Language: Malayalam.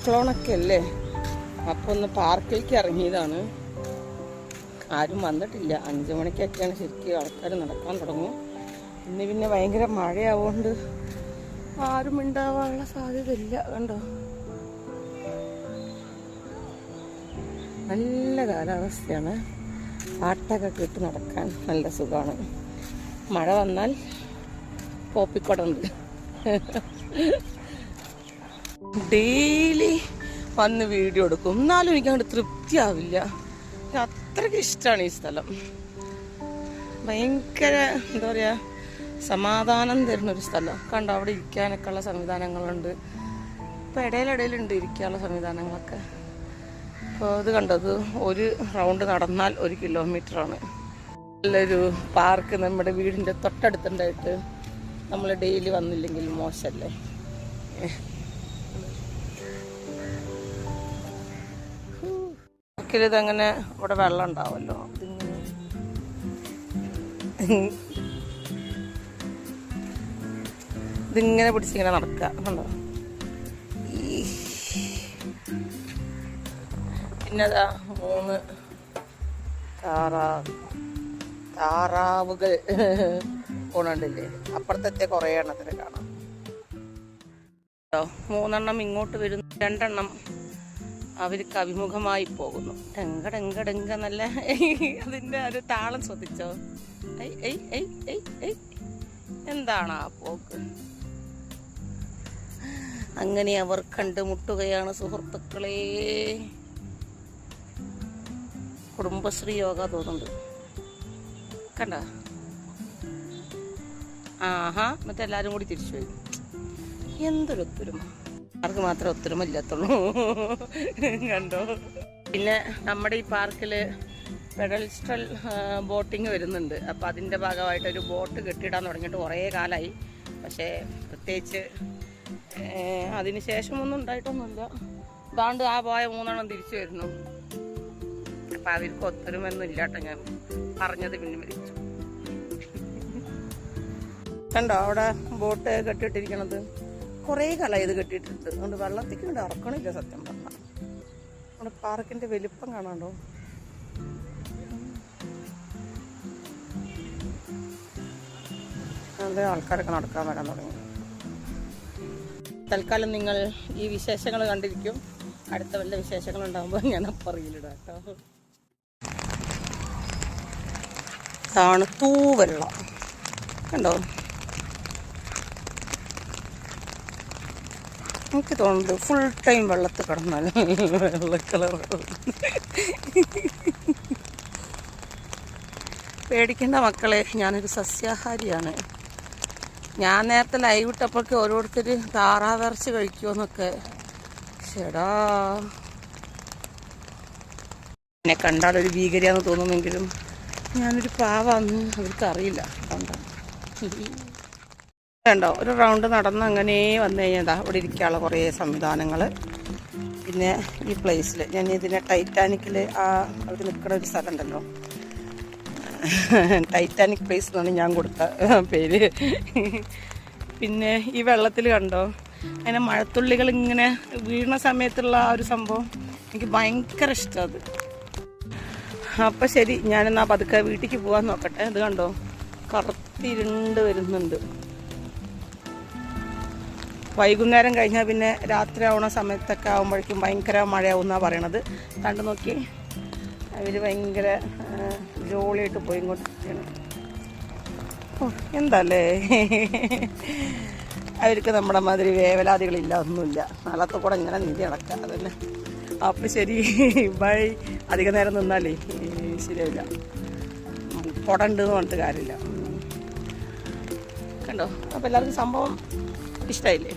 ക്ലോണൊക്കെ അല്ലേ, അപ്പോൾ ഒന്ന് പാർക്കിലേക്ക് ഇറങ്ങിയതാണ്. ആരും വന്നിട്ടില്ല. 5 മണിക്കൊക്കെയാണ് ശരിക്കും ആൾക്കാർ നടക്കാൻ തുടങ്ങും. ഇന്ന് പിന്നെ ഭയങ്കര മഴയാവുകൊണ്ട് ആരും ഉണ്ടാവാനുള്ള സാധ്യത ഇല്ല. കണ്ടോ, നല്ല കാലാവസ്ഥയാണ്. പാട്ടൊക്കെ കേട്ട് നടക്കാൻ നല്ല സുഖമാണ്. മഴ വന്നാൽ പോപ്പിക്കൊടുണ്ട്. ഡെയിലി വന്ന് വീഡിയോ എടുക്കും, എന്നാലും എനിക്കങ്ങോട്ട് തൃപ്തിയാവില്ല. അത്രയ്ക്ക് ഇഷ്ടമാണ് ഈ സ്ഥലം. ഭയങ്കര എന്താ പറയുക, സമാധാനം തരുന്നൊരു സ്ഥലം. കണ്ടോ, അവിടെ ഇരിക്കാനൊക്കെ ഉള്ള സംവിധാനങ്ങളുണ്ട്. ഇപ്പോൾ ഇടയിലിടയിലുണ്ട് ഇരിക്കാനുള്ള സംവിധാനങ്ങളൊക്കെ. അപ്പോൾ ഇത് കണ്ടത് ഒരു റൗണ്ട് നടന്നാൽ 1 കിലോമീറ്ററാണ്. നല്ലൊരു പാർക്ക് നമ്മുടെ വീടിൻ്റെ തൊട്ടടുത്തുണ്ടായിട്ട് നമ്മൾ ഡെയിലി വന്നില്ലെങ്കിൽ മോശമല്ലേ. ഇതങ്ങനെ ഇവിടെ വെള്ളം ഉണ്ടാവുമല്ലോ, ഇതിങ്ങനെ പിടിച്ചിങ്ങനെ നടക്കുക. കണ്ടോ, പിന്നെ അതാ 3 താറാവുകൾ പോണുണ്ടില്ലേ. അപ്പുറത്തെ കുറേ എണ്ണത്തിന് കാണാം. 3 എണ്ണം ഇങ്ങോട്ട് വരുന്നു, 2 എണ്ണം അവർക്ക് അഭിമുഖമായി പോകുന്നു. ഡെങ്ക ഡെങ്ക ഡെങ്ക നല്ല അതിൻ്റെ ഒരു താളം ശ്രദ്ധിച്ചോ. എന്താണ് ആ പോക്ക്? അങ്ങനെ അവർ കണ്ടുമുട്ടുകയാണ് സുഹൃത്തുക്കളെ. കുടുംബശ്രീ യോഗ തോന്നുന്നുണ്ട്, കണ്ട. ആഹാ, മറ്റെല്ലാവരും കൂടി തിരിച്ചു പോയി. എന്തൊരു ഒത്തൊരുമ. ആർക്ക് മാത്രമേ ഒത്തൊരുമ ഇല്ലാത്തുള്ളൂ. കണ്ടോ. പിന്നെ നമ്മുടെ ഈ പാർക്കിൽ പെഡൽസ്ട്രൽ ബോട്ടിങ് വരുന്നുണ്ട്. അപ്പോൾ അതിൻ്റെ ഭാഗമായിട്ടൊരു ബോട്ട് കെട്ടിയിടാൻ തുടങ്ങിയിട്ട് കുറേ കാലമായി. പക്ഷേ പ്രത്യേകിച്ച് അതിന് ശേഷമൊന്നും ഉണ്ടായിട്ടൊന്നുമില്ല. ഇതാണ്ട് ആ പോയ 3 എണ്ണം തിരിച്ചു വരുന്നു. അപ്പം അവർക്ക് ഒത്തൊരുമൊന്നും ഇല്ല കേട്ടോ. ഞാൻ പറഞ്ഞത് പിൻവലിച്ചു. കണ്ടോ, അവിടെ ബോട്ട് കെട്ടിയിട്ടിരിക്കണത് കുറേ കാലമായി. ഇത് കെട്ടിയിട്ടുണ്ട്, അതുകൊണ്ട് വെള്ളത്തേക്ക് കൊണ്ട് ഇറക്കണില്ല സത്യം പറഞ്ഞാൽ. നമ്മുടെ പാർക്കിൻ്റെ വലിപ്പം കാണാണ്ടോ. അത് ആൾക്കാരൊക്കെ നടക്കാൻ വരാൻ തുടങ്ങി. തൽക്കാലം നിങ്ങൾ ഈ വിശേഷങ്ങൾ കണ്ടിരിക്കും. അടുത്ത വല്ല വിശേഷങ്ങൾ ഉണ്ടാകുമ്പോൾ ഞാൻ പറയിലിടാം കേട്ടോ. ഇതാണ് തൂവെള്ളം, കണ്ടോ. എനിക്ക് തോന്നുന്നത് ഫുൾ ടൈം വെള്ളത്തിൽ കിടന്നാൽ വെള്ള കളർ. പേടിക്കേണ്ട മക്കളെ, ഞാനൊരു സസ്യാഹാരിയാണ്. ഞാൻ നേരത്തെ ലൈവ് ഇട്ടപ്പോഴൊക്കെ ഓരോരുത്തർ താറാവിറച്ചി കഴിക്കുമെന്നൊക്കെ. ചേടാ, എന്നെ കണ്ടാലൊരു ഭീകരിയാന്ന് തോന്നുമെങ്കിലും ഞാനൊരു പാവാന്ന് അവർക്കറിയില്ല. കണ്ടോ, ഒരു റൗണ്ട് നടന്ന് അങ്ങനെ വന്നു കഴിഞ്ഞാൽ അവിടെ ഇരിക്കാനുള്ള കുറേ സംവിധാനങ്ങൾ. പിന്നെ ഈ പ്ലേസിൽ ഞാൻ ഇതിനെ ടൈറ്റാനിക്കിൽ അവർ നിൽക്കുന്ന ഒരു സ്ഥലം ഉണ്ടല്ലോ, ടൈറ്റാനിക് പ്ലേസ് എന്നാണ് ഞാൻ കൊടുത്ത പേര്. പിന്നെ ഈ വെള്ളത്തിൽ കണ്ടോ, അങ്ങനെ മഴത്തുള്ളികൾ ഇങ്ങനെ വീണ സമയത്തുള്ള ആ ഒരു സംഭവം എനിക്ക് ഭയങ്കര ഇഷ്ടം. അത് അപ്പം ശരി, ഞാനെന്നാ പതുക്കെ വീട്ടിലേക്ക് പോകാൻ നോക്കട്ടെ. ഇത് കണ്ടോ, കറുത്തിരുണ്ട് വരുന്നുണ്ട്. വൈകുന്നേരം കഴിഞ്ഞാൽ പിന്നെ രാത്രി ആവണ സമയത്തൊക്കെ ആകുമ്പോഴേക്കും ഭയങ്കര മഴയാവും എന്നാണ് പറയണത്. കണ്ടു നോക്കി, അവർ ഭയങ്കര ജോളിയായിട്ട് പോയി ഇങ്ങോട്ട്. ഓ, എന്താല്ലേ, അവർക്ക് നമ്മുടെ മാതിരി വേവലാതികളില്ല, ഒന്നുമില്ല. നാളത്തെ കൂടെ ഇങ്ങനെ നീതി നടക്കുക അതന്നെ. അപ്പം ശരി, ബൈ. അധികം നേരം നിന്നാലേ ശരിയാവില്ല, കുടണ്ടെന്ന് പറഞ്ഞിട്ട് കാര്യമില്ല. കണ്ടോ, അപ്പോൾ എല്ലാവർക്കും സംഭവം ഇഷ്ടമായില്ലേ?